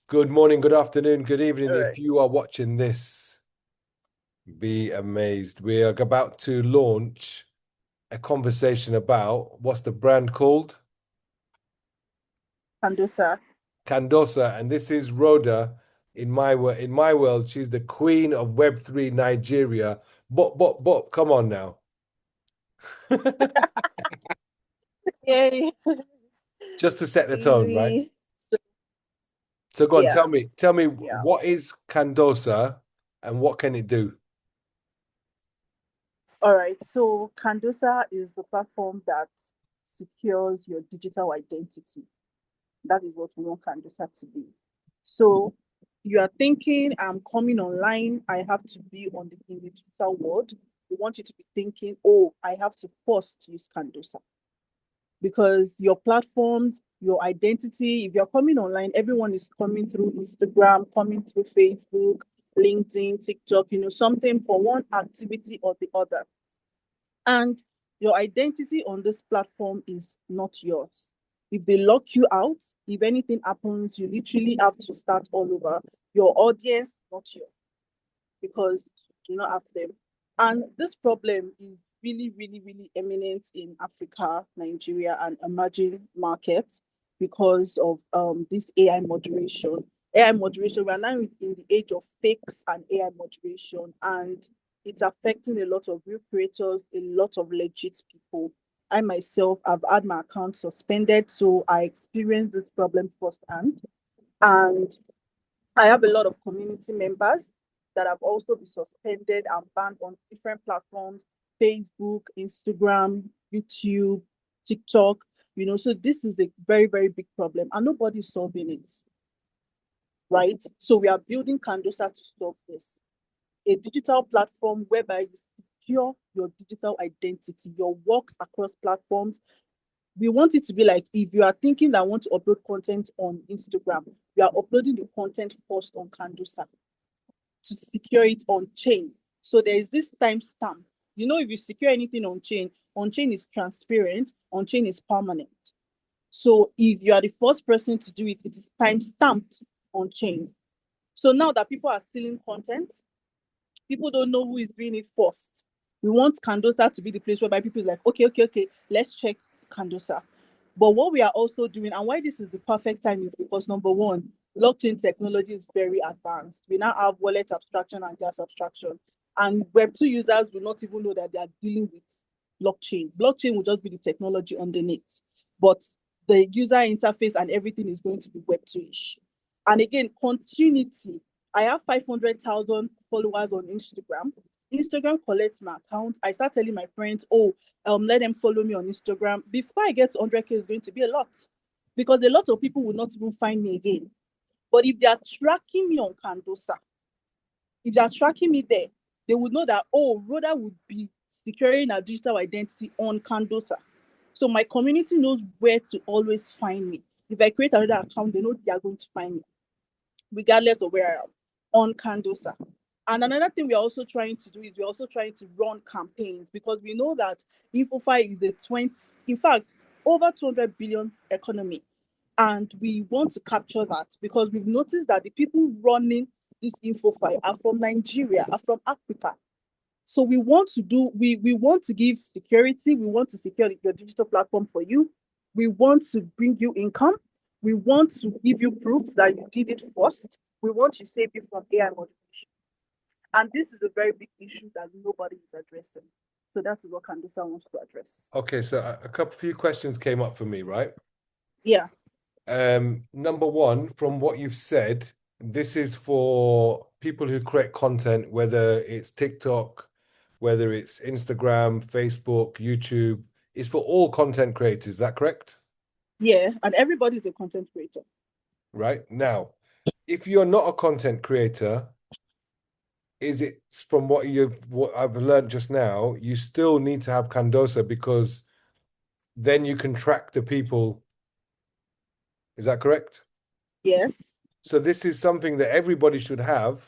Good morning, good afternoon, good evening. All If right. you are watching this, be amazed. We are about to launch a conversation about what's the brand called? Candoxa. Candosa. And this is Rhoda. In my world, she's the queen of Web3 Nigeria. But, come on now. Yay. Just to set the tone, right? Easy. So So go on, yeah, tell me yeah. what is Candosa and what can it do? All right. So Candoxa is the platform that secures your digital identity. That is what we want Candoxa to be. So you are thinking, I'm coming online, I have to be in the digital world. We want you to be thinking, oh, I have to first use Candoxa. Because your platforms, your identity, if you're coming online, everyone is coming through Instagram, coming through Facebook, LinkedIn, TikTok, something for one activity or the other. And your identity on this platform is not yours. If they lock you out, if anything happens, you literally have to start all over. Your audience, not yours, because you do not have them. And this problem is really, really, really eminent in Africa, Nigeria, and emerging markets because of this AI moderation. AI moderation, we are now in the age of fakes and AI moderation, and it's affecting a lot of real creators, a lot of legit people. I myself have had my account suspended, so I experienced this problem firsthand. And I have a lot of community members that have also been suspended and banned on different platforms, Facebook, Instagram, YouTube, TikTok. So this is a very, very big problem and nobody's solving it, right? So we are building Candosa to solve this. A digital platform whereby you secure your digital identity, your works across platforms. We want it to be like if you are thinking that I want to upload content on Instagram, you are uploading the content first on Candosa to secure it on chain. So there is this timestamp. If you secure anything on chain is transparent, on chain is permanent. So if you are the first person to do it, it is time stamped on chain. So now that people are stealing content, people don't know who is doing it first. We want Candosa to be the place whereby people are like, okay, okay, okay, let's check Candosa. But what we are also doing, and why this is the perfect time, is because number one, blockchain technology is very advanced. We now have wallet abstraction and gas abstraction. And Web2 users will not even know that they are dealing with blockchain. Blockchain will just be the technology underneath. But the user interface and everything is going to be Web2-ish. And again, continuity. I have 500,000 followers on Instagram. Instagram collects my account. I start telling my friends, oh, let them follow me on Instagram. Before I get to 100K, is going to be a lot because a lot of people will not even find me again. But if they are tracking me on Candosa, if they are tracking me there, they would know that, oh, Rhoda would be securing a digital identity on Candosa. So my community knows where to always find me. If I create another account, they know they are going to find me, regardless of where I am on Candosa. And another thing we're also trying to do is we're also trying to run campaigns because we know that InfoFi is a 20, in fact, over 200 billion economy. And we want to capture that because we've noticed that the people running this InfoFi are from Nigeria, are from Africa. So we want to give security, we want to secure your digital platform for you. We want to bring you income. We want to give you proof that you did it first. We want to save you from AI modification. And this is a very big issue that nobody is addressing. So that is what Candosa wants to address. Okay, so a couple few questions came up for me, right? Yeah. Number one, from what you've said, this is for people who create content, whether it's TikTok, whether it's Instagram, Facebook, YouTube. It's for all content creators. Is that correct? Yeah. And everybody is a content creator. Right. Now, if you're not a content creator, is it from what I've learned just now, you still need to have Candosa because then you can track the people. Is that correct? Yes. So this is something that everybody should have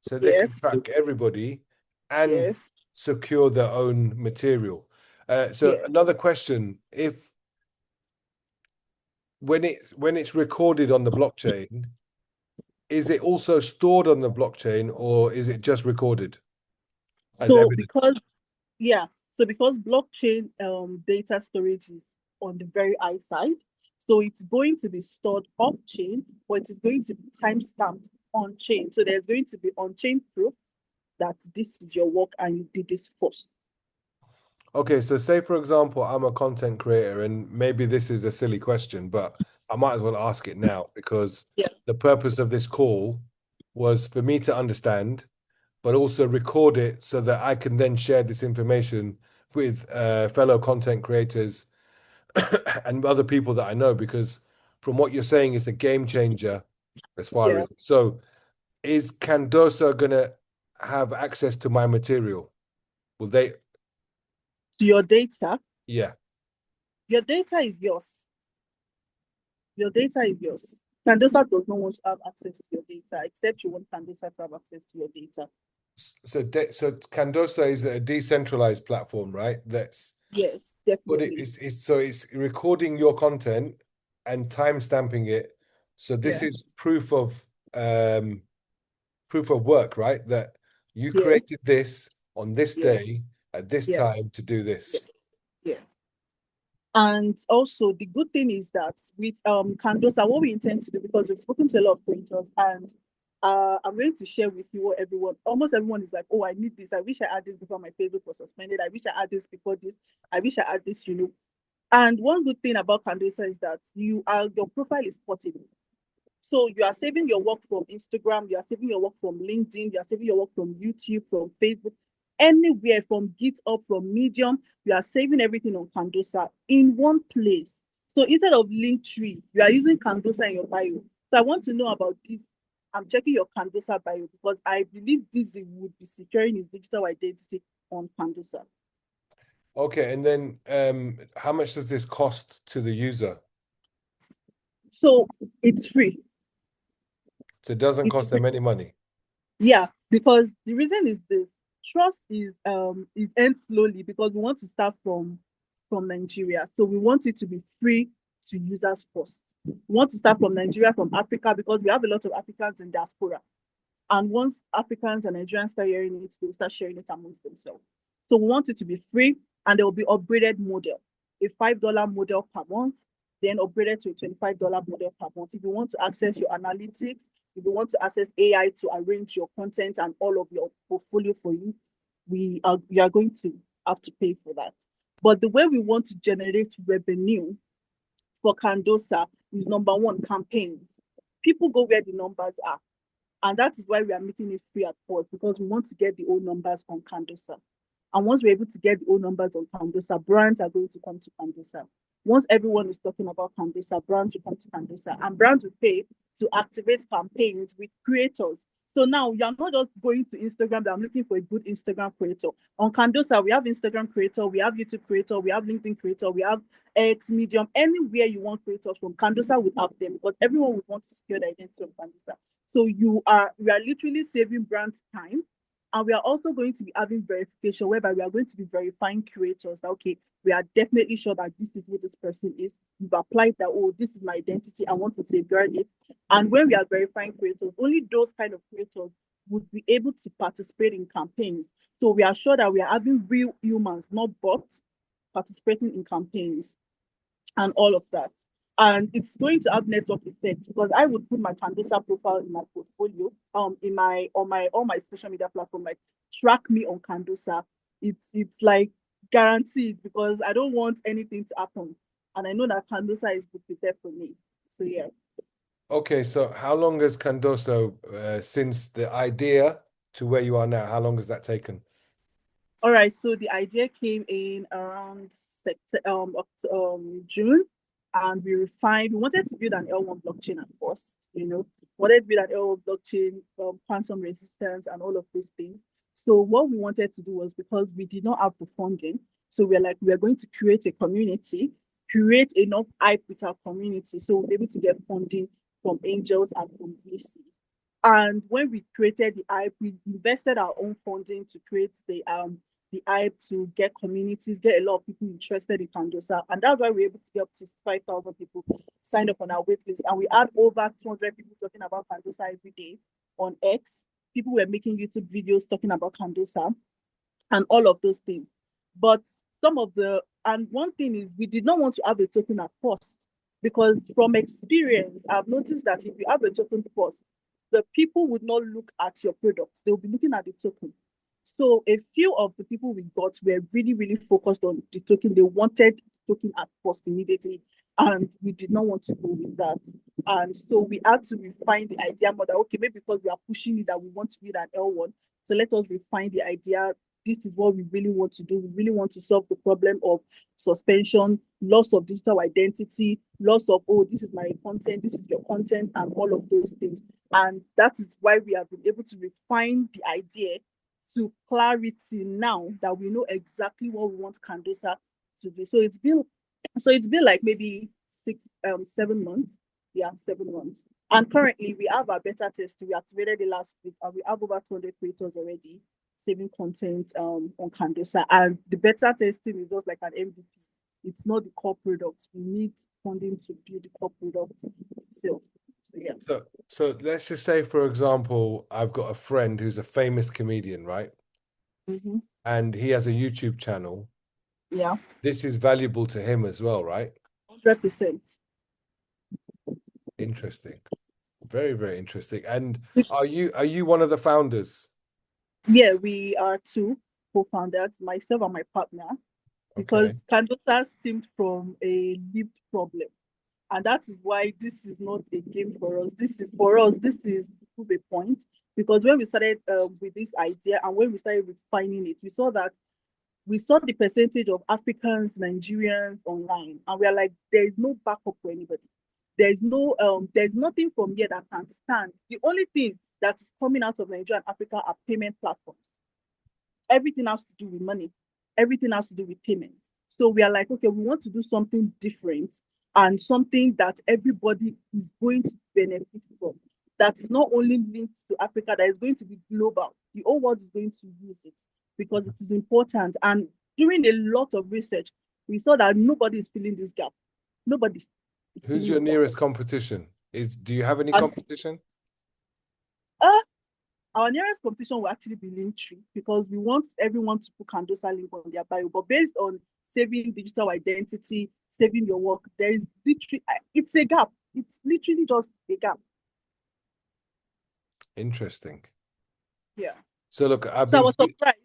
so they can Yes. track everybody and Yes. secure their own material. So Yeah. another question, if when it's recorded on the blockchain, is it also stored on the blockchain or is it just recorded as So evidence? because yeah, so because blockchain data storage is on the very high side, so it's going to be stored off chain, but it is going to be timestamped on chain. So there's going to be on chain proof that this is your work and you did this first. Okay, so say for example, I'm a content creator, and maybe this is a silly question, but I might as well ask it now because Yeah, the purpose of this call was for me to understand, but also record it so that I can then share this information with fellow content creators and other people that I know. Because from what you're saying, it's a game changer as far yeah. as so. Is Candosa gonna have access to my material? Will they? So Yeah. your data is yours. Your data is yours. Candosa does not want to have access to your data, except you want Candosa to have access to your data. So Candosa is a decentralized platform, right? That's Yes, but definitely. it's recording your content and time stamping it. So this Yeah, is proof of work, right? That you yeah, created this on this yeah, day at this yeah, time to do yeah, this. yeah. And also the good thing is that with Candosa, what we intend to do, because we've spoken to a lot of creators, and I'm going to share with you what almost everyone is like, oh, I need this. I wish I had this before my Facebook was suspended. I wish I had this before this. I wish I had this, And one good thing about Candosa is that your profile is portable. So you are saving your work from Instagram, you are saving your work from LinkedIn, you are saving your work from YouTube, from Facebook, anywhere, from GitHub, from Medium. You are saving everything on Candosa in one place. So instead of Linktree, you are using Candosa in your bio. So I want to know about this. I'm checking your Candosa bio because I believe this would be securing his digital identity on Candosa. Okay, and then how much does this cost to the user? So it's free. So it doesn't It's cost them free. any money. Yeah, because the reason is this: trust is earned slowly because we want to start from Nigeria. So we want it to be free to users first. We want to start from Nigeria, from Africa, because we have a lot of Africans in diaspora. And once Africans and Nigerians start hearing it, they'll start sharing it amongst themselves. So we want it to be free, and there will be upgraded model, a $5 model per month, then upgraded to a $25 model per month. If you want to access your analytics, if you want to access AI to arrange your content and all of your portfolio for you, you are going to have to pay for that. But the way we want to generate revenue for Candosa is number one, campaigns. People go where the numbers are. And that is why we are making it free at first, because we want to get the old numbers on Candosa. And once we're able to get the old numbers on Candosa, brands are going to come to Candosa. Once everyone is talking about Candosa, brands will come to Candosa, and brands will pay to activate campaigns with creators. So now you're not just going to Instagram that I'm looking for a good Instagram creator. On Candosa, we have Instagram creator, we have YouTube creator, we have LinkedIn creator, we have X, Medium, anywhere you want creators from Candosa would have them, because everyone would want to secure the identity of Candosa. So we are literally saving brands time. And we are also going to be having verification, whereby we are going to be verifying creators that, okay, we are definitely sure that this is who this person is. We've applied that, oh, this is my identity, I want to safeguard it. And when we are verifying creators, only those kind of creators would be able to participate in campaigns. So we are sure that we are having real humans, not bots, participating in campaigns and all of that. And it's going to have network effect, because I would put my Candosa profile in my portfolio, in my on my all my social media platform, like track me on Candosa. It's like guaranteed, because I don't want anything to happen, and I know that Candosa is prepared for me. So yeah. Okay, so how long has Candoso since the idea to where you are now? How long has that taken? All right, so the idea came in around June, and we refined. We wanted to build an L1 blockchain at first, wanted to build an L1 blockchain, quantum resistance, and all of these things. So what we wanted to do was, because we did not have the funding, so we're going to create a community, create enough hype with our community, so we'll be able to get funding from angels and from VCs. And when we created the hype, we invested our own funding to create the hype, to get communities, get a lot of people interested in Candosa. And that's why we're able to get up to 5,000 people signed up on our wait list, and we had over 200 people talking about Candosa every day on X. People were making YouTube videos talking about Candosa and all of those things. But one thing is, we did not want to have a token at first, because from experience, I've noticed that if you have a token first, the people would not look at your products, they'll be looking at the token. So a few of the people we got were really, really focused on the token. They wanted the token at first immediately, and we did not want to go with that. And so we had to refine the idea more that, okay, maybe because we are pushing it that we want to build an L1, so let us refine the idea. This is what we really want to do. We really want to solve the problem of suspension, loss of digital identity, loss of, oh, this is my content, this is your content, and all of those things. And that is why we have been able to refine the idea to clarity now that we know exactly what we want Candosa to do. So it's been like maybe 7 months. Yeah, 7 months. And currently we have our beta test. We activated it last week, and we have over 200 creators already saving content on Candosa. And the beta testing is just like an MVP. It's not the core product. We need funding to build the core product itself. So yeah. So let's just say, for example, I've got a friend who's a famous comedian, right? Mm-hmm. And he has a YouTube channel. Yeah. This is valuable to him as well, right? 100%. Interesting. Very, very interesting. And are you one of the founders? Yeah, we are two co-founders, myself and my partner, Okay. because Candosa stemmed from a lived problem. And that is why this is not a game for us. This is for us, this is to prove a point. Because when we started with this idea, and when we started refining it, we saw the percentage of Africans, Nigerians online, and we are like, there is no backup for anybody. There's nothing from here that can stand. The only thing that is coming out of Nigeria and Africa are payment platforms. Everything has to do with money. Everything has to do with payments. So we are like, okay, we want to do something different, and something that everybody is going to benefit from. That is not only linked to Africa, that is going to be global. The whole world is going to use it because it is important. And doing a lot of research, we saw that nobody is filling this gap. Nobody is Who's filling your the gap. nearest competition? Do you have any And competition? uh, our nearest competition will actually be Linktree, because we want everyone to put Candosa link on their bio. But based on saving digital identity, saving your work, there is literally, it's a gap. It's literally just a gap. Interesting. Yeah. So look, I've So I been was surprised.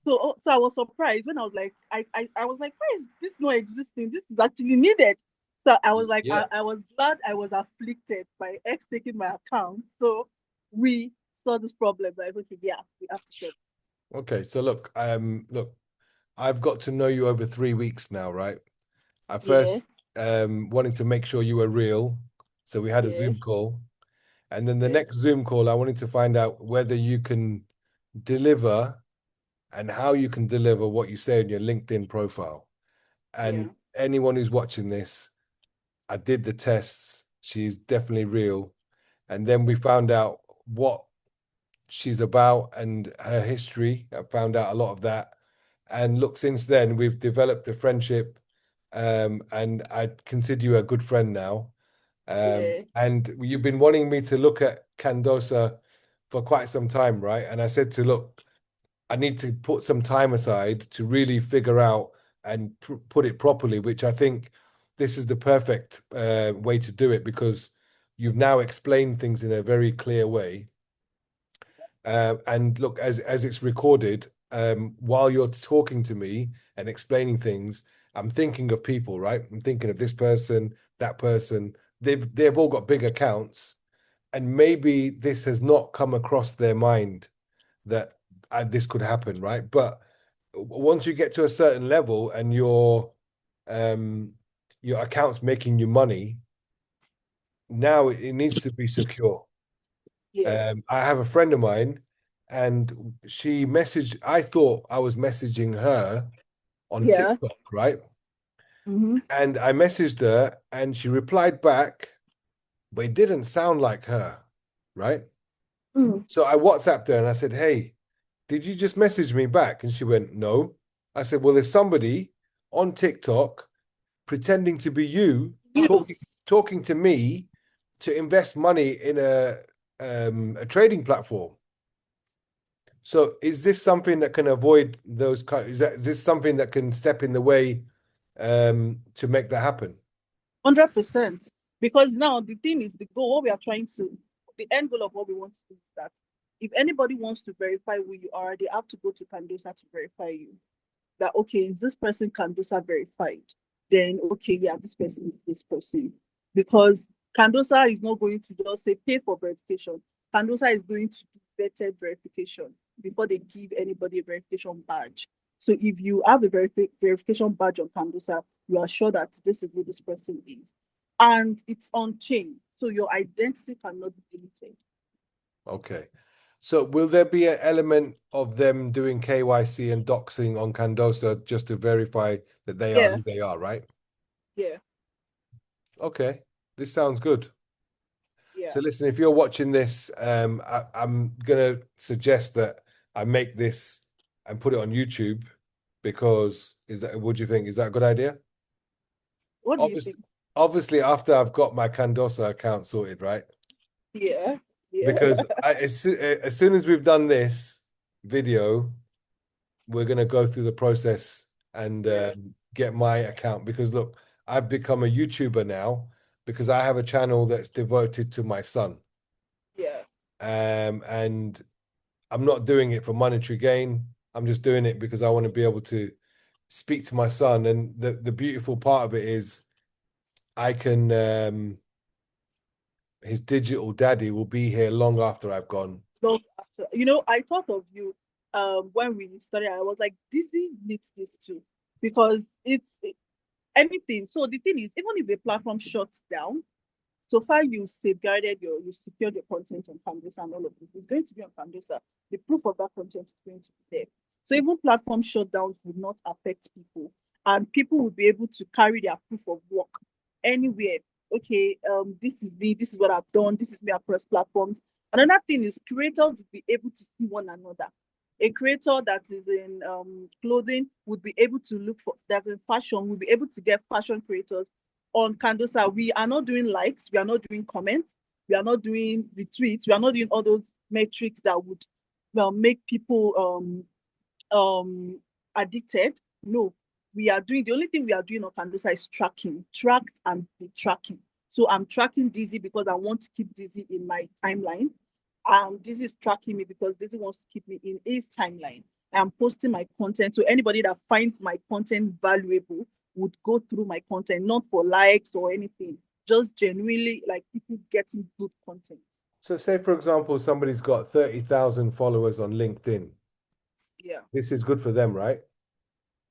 So I was surprised when I was like, I was like, why is this not existing? This is actually needed. So I was like, yeah. I was glad I was afflicted by X taking my account. So we saw this problem. Like, okay, yeah, we have to solve. Okay. So look, I've got to know you over 3 weeks now, right? I Yeah, first wanted to make sure you were real. So we had a yeah, Zoom call. And then the yeah, next Zoom call, I wanted to find out whether you can deliver and how you can deliver what you say in your LinkedIn profile. yeah, And anyone who's watching this, I did the tests. She's definitely real. And then we found out what she's about and her history. I found out a lot of that. And look, since then, we've developed a friendship. And I consider you a good friend now. yeah, And you've been wanting me to look at Candosa for quite some time, right? And I said to look, I need to put some time aside to really figure out and put it properly, which I think this is the perfect way to do it because you've now explained things in a very clear way. And look, as it's recorded, while you're talking to me and explaining things, I'm thinking of people, right? I'm thinking of this person, that person. They've all got big accounts, and maybe this has not come across their mind that this could happen, right? But once you get to a certain level and your account's making you money, now it needs to be secure. yeah, I have a friend of mine, and she messaged. I thought I was messaging her on yeah. TikTok, right? Mm-hmm. And I messaged her, and she replied back, but it didn't sound like her, right? Mm. So I WhatsApped her and I said, "Hey, did you just message me back?" And she went, "No." I said, "Well, there's somebody on TikTok pretending to be you You. talking to me to invest money in a trading platform. So is this something that can avoid those kind? Is this something that can step in the way to make that happen? 100%. Because now the thing is the goal, what we are trying to, the end goal of what we want to do is that if anybody wants to verify who you are, they have to go to Candosa to verify you. That okay, is this person Candosa verified? Then okay, yeah, this person is this person. Because Candosa is not going to just say pay for verification. Candosa is going to do vetted verification before they give anybody a verification badge. So if you have a verification badge on Candosa, you are sure that this is who this person is. And it's on chain. So your identity cannot be deleted. Okay. So will there be an element of them doing KYC and doxing on Candosa just to verify that they are Yeah, who they are, right? yeah, Okay. This sounds good. yeah. So listen, if you're watching this, I'm gonna suggest that I make this and put it on YouTube because what do you think? Is that a good idea? What do you Obviously, think? obviously after I've got my Candosa account sorted, right? Yeah, yeah, Because as soon as we've done this video, we're gonna go through the process and yeah, get my account because look, I've become a YouTuber now because I have a channel that's devoted to my son. yeah. And I'm not doing it for monetary gain. I'm just doing it because I want to be able to speak to my son. And the beautiful part of it is I can his digital daddy will be here long after I've gone. Long after, I thought of you when we started. I was like, Disney needs this too because anything. So the thing is, even if a platform shuts down, so far you safeguarded you secured your content on Candosa and all of this. It's going to be on Candosa. The proof of that content is going to be there. So even platform shutdowns would not affect people, and people will be able to carry their proof of work anywhere. Okay, this is me. This is what I've done. This is me across platforms. Another thing is creators will be able to see one another. A creator that is in clothing would be able to look for that's in fashion, will be able to get fashion creators on Candosa. We are not doing likes, we are not doing comments, we are not doing retweets, we are not doing all those metrics that would make people addicted. No, we are doing the only thing we are doing on Candosa is tracking, tracked and be tracking. So I'm tracking Dizzy because I want to keep Dizzy in my timeline. Dizzy is tracking me because Dizzy wants to keep me in his timeline. I'm posting my content. So anybody that finds my content valuable would go through my content, not for likes or anything, just genuinely like people getting good content. So say for example, somebody's got 30,000 followers on LinkedIn. Yeah. This is good for them, right?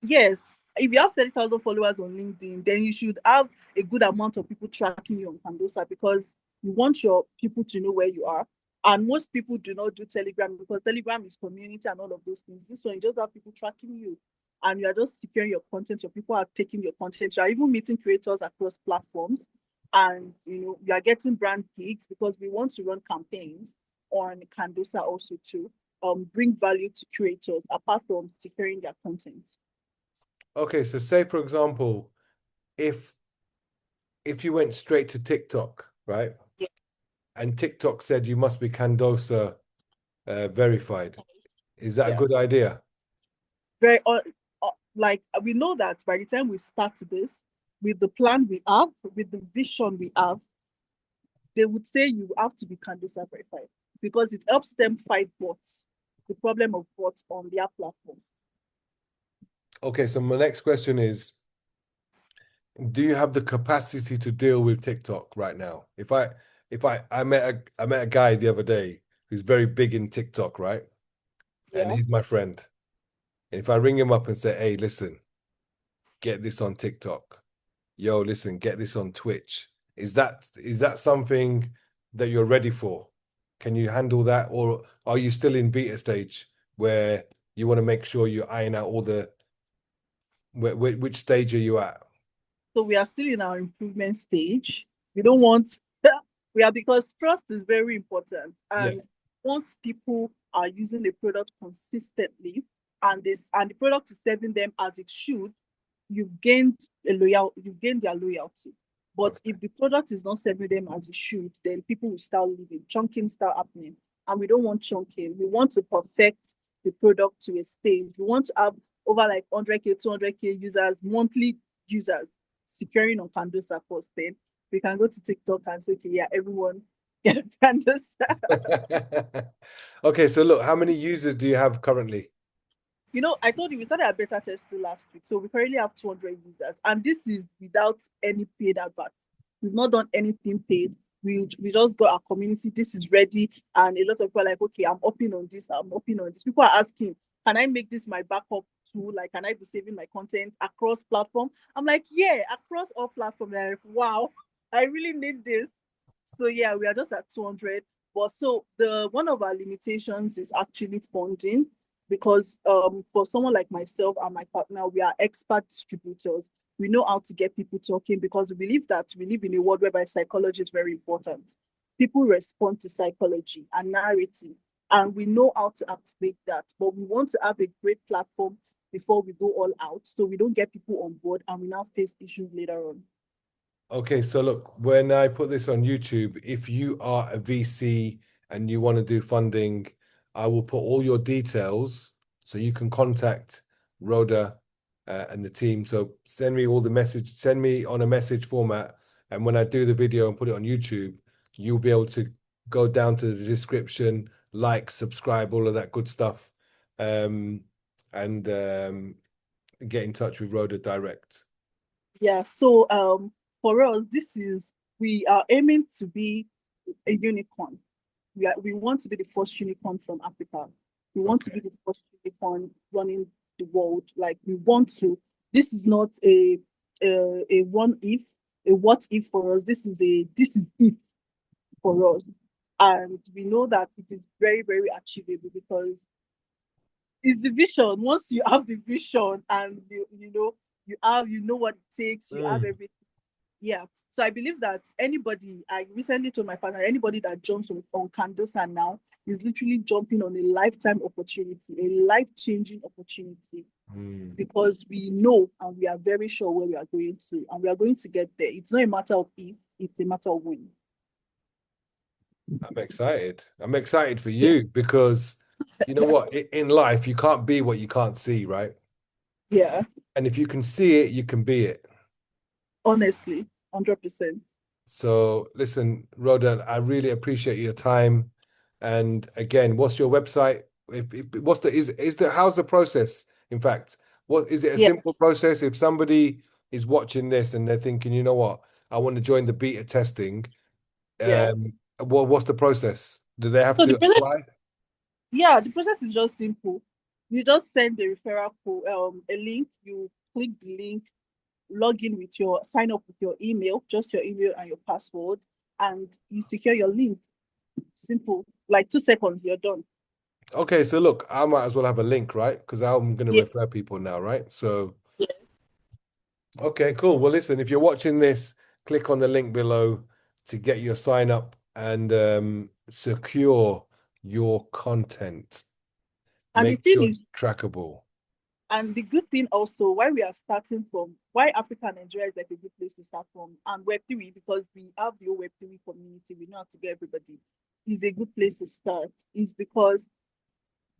Yes, if you have 30,000 followers on LinkedIn, then you should have a good amount of people tracking you on Candosa because you want your people to know where you are. And most people do not do Telegram because Telegram is community and all of those things. This one, you just have people tracking you and you are just securing your content. Your people are taking your content. You are even meeting creators across platforms and you are getting brand gigs because we want to run campaigns on Candosa also to bring value to creators apart from securing their content. Okay, so say for example, if if you went straight to TikTok, right? Yeah. And TikTok said you must be Candosa verified. Is that a Yeah. good idea? Very like we know that by the time we start this, with the plan we have, with the vision we have, they would say you have to be Candosa verified because it helps them fight bots, the problem of bots on their platform. Okay, so my next question is, do you have the capacity to deal with TikTok right now? I met a guy the other day who's very big in TikTok, right? And Yeah. he's my friend. And if I ring him up and say, "Hey, listen, get this on TikTok. Yo, listen, get this on Twitch." Is that something that you're ready for? Can you handle that, or are you still in beta stage where you want to make sure you iron out all the which stage are you at? So we are still in our improvement stage. We don't want we are because trust is very important. Yeah. And once people are using the product consistently and the product is serving them as it should, you've gained you've gained their loyalty. But Okay. if the product is not serving them as it should, then people will start leaving, chunking start happening. And we don't want chunking. We want to perfect the product to a stage. We want to have over like 100K, 200K users, monthly users securing on Candosa first. Then we can go to TikTok and say, okay, yeah, everyone get Candosa. Okay, so look, how many users do you have currently? I told you we started our beta testing last week. So we currently have 200 users. And this is without any paid advert. We've not done anything paid. We just got our community. This is ready. And a lot of people are like, okay, I'm upping on this. I'm upping on this. People are asking, can I make this my backup tool? Like, can I be saving my content across platform? I'm like, yeah, across all platforms. They're like, wow, I really need this. So yeah, we are just at 200. But so the one of our limitations is actually funding because for someone like myself and my partner, we are expert distributors. We know how to get people talking because we believe that we live in a world whereby psychology is very important. People respond to psychology and narrative, and we know how to activate that. But we want to have a great platform before we go all out, so we don't get people on board and we now face issues later on. Okay, so look, when I put this on YouTube, if you are a VC and you want to do funding, I will put all your details so you can contact Rhoda and the team. So send me all the message, send me on a message format. And when I do the video and put it on YouTube, you'll be able to go down to the description, like, subscribe, all of that good stuff, um, and get in touch with Rhoda direct. Yeah, so for us, we are aiming to be a unicorn. We want to be the first unicorn from Africa. We want to be Okay. the first unicorn running the world. Like we want to. This is not a one if, a what if for us. This is it for us, and we know that it is very very achievable because it's the vision. Once you have the vision and you know what it takes, you have Mm. everything. Yeah. So I believe that I recently told my partner, anybody that jumps on Candosa now is literally jumping on a lifetime opportunity, a life-changing opportunity, Mm. because we know and we are very sure where we are going to, and we are going to get there. It's not a matter of if, it's a matter of when. I'm excited. I'm excited for Yeah. you because you know what? In life, you can't be what you can't see, right? Yeah. And if you can see it, you can be it. Honestly, 100%. So listen, Rhoda, I really appreciate your time. And again, what's your website? If what's the is the how's the process? In fact, what is it a Yeah. simple process? If somebody is watching this and they're thinking, you know what, I want to join the beta testing, Yeah. what's the process? Do they have So to apply? the process is just simple. You just send the referral code, a link. You click the link, log in with sign up with your email, just your email and your password, and you secure your link. Simple, like 2 seconds, you're done. Okay, so look, I might as well have a link, right? Because I'm going to Yeah, refer people now, right? So, yeah. okay, cool. Well, listen, if you're watching this, click on the link below to get your sign up and secure your content. And the Make thing sure is, it's trackable. and the good thing also, why we are starting from, why Africa and Nigeria is like a good place to start from, and Web3, because we have the whole Web3 community, we know how to get everybody, is a good place to start, is because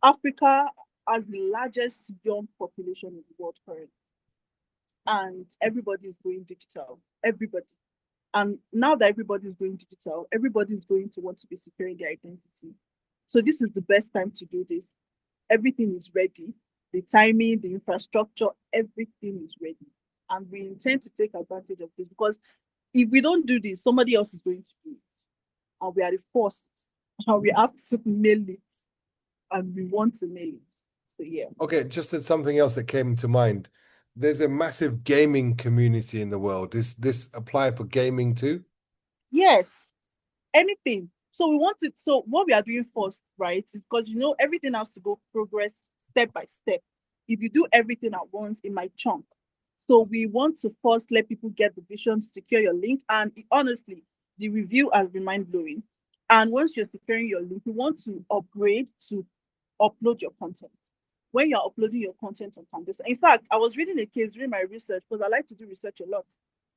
Africa has the largest young population in the world currently, and everybody is going digital. Everybody. And now that everybody is going digital, everybody is going to want to be securing their identity. So this is the best time to do this. Everything is ready. The timing, the infrastructure, everything is ready. And we intend to take advantage of this because if we don't do this, somebody else is going to do it. And we are the first. And we have to nail it. And we want to nail it. So yeah. Okay, just something else that came to mind. There's a massive gaming community in the world. Does this apply for gaming too? Yes. Anything. So we want it. So what we are doing first, right, is because everything has to go progress step by step. If you do everything at once, it might chunk. So we want to first let people get the vision, secure your link, and honestly, the review has been mind blowing. And once you're securing your link, we want to upgrade to upload your content. When you're uploading your content on Canvas, in fact, I was reading a case during my research because I like to do research a lot.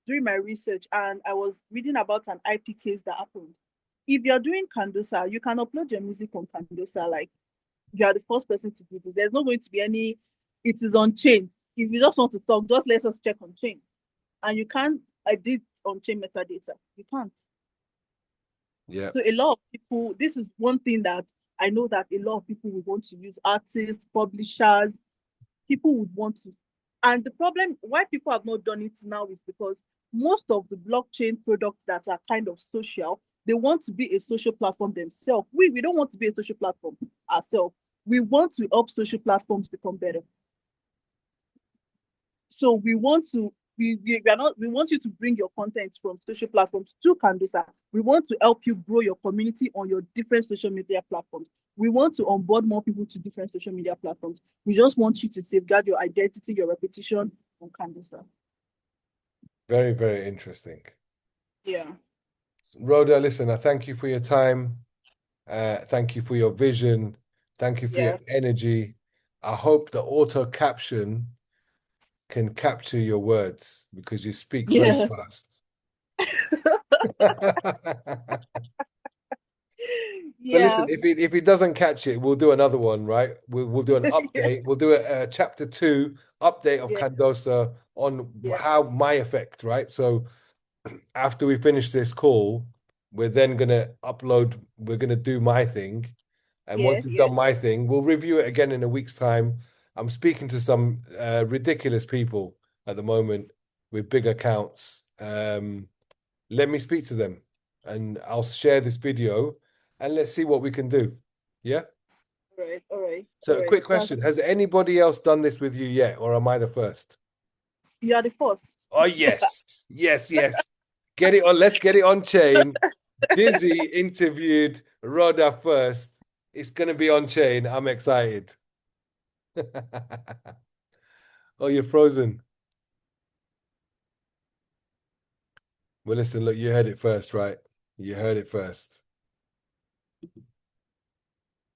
doing my research and I was reading about an IP case that happened. If you're doing Candosa, you can upload your music on Candosa. Like you are the first person to do this. There's not going to be any, it is on chain. If you just want to talk, just let us check on chain. And you can't edit on chain metadata. You can't. Yeah. So a lot of people, this is one thing that I know that a lot of people would want to use, artists, publishers, people would want to. And the problem why people have not done it now is because most of the blockchain products that are kind of social, they want to be a social platform themselves. We don't want to be a social platform ourselves. We want to help social platforms become better. So we want to we are not we want you to bring your content from social platforms to Candosa. We want to help you grow your community on your different social media platforms. We want to onboard more people to different social media platforms. We just want you to safeguard your identity, your reputation on Candosa. Very, very interesting. Yeah. Rhoda, listen, I thank you for your time. Thank you for your vision. Thank you for your Yeah. energy. I hope the auto caption can capture your words because you speak very Yeah. fast. But listen, Yeah. if it doesn't catch it, we'll do another one, right? We'll do an Yeah. update. We'll do a chapter 2 update of Yeah. Candosa on Yeah. how my effect, right? So after we finish this call, we're then gonna upload, we're gonna do my thing. And once Yeah. we've Yeah. done my thing, we'll review it again in a week's time. I'm speaking to some ridiculous people at the moment with big accounts. Let me speak to them and I'll share this video and let's see what we can do. Yeah. All right. All right. So, All a right. quick question. Has anybody else done this with you yet, or am I the first? You are the first. Oh, yes. Yes, yes. Get it on. Let's get it on chain. Dizzy interviewed Rhoda first. It's going to be on chain. I'm excited. Oh, you're frozen. Well, listen, look, you heard it first, right? You heard it first.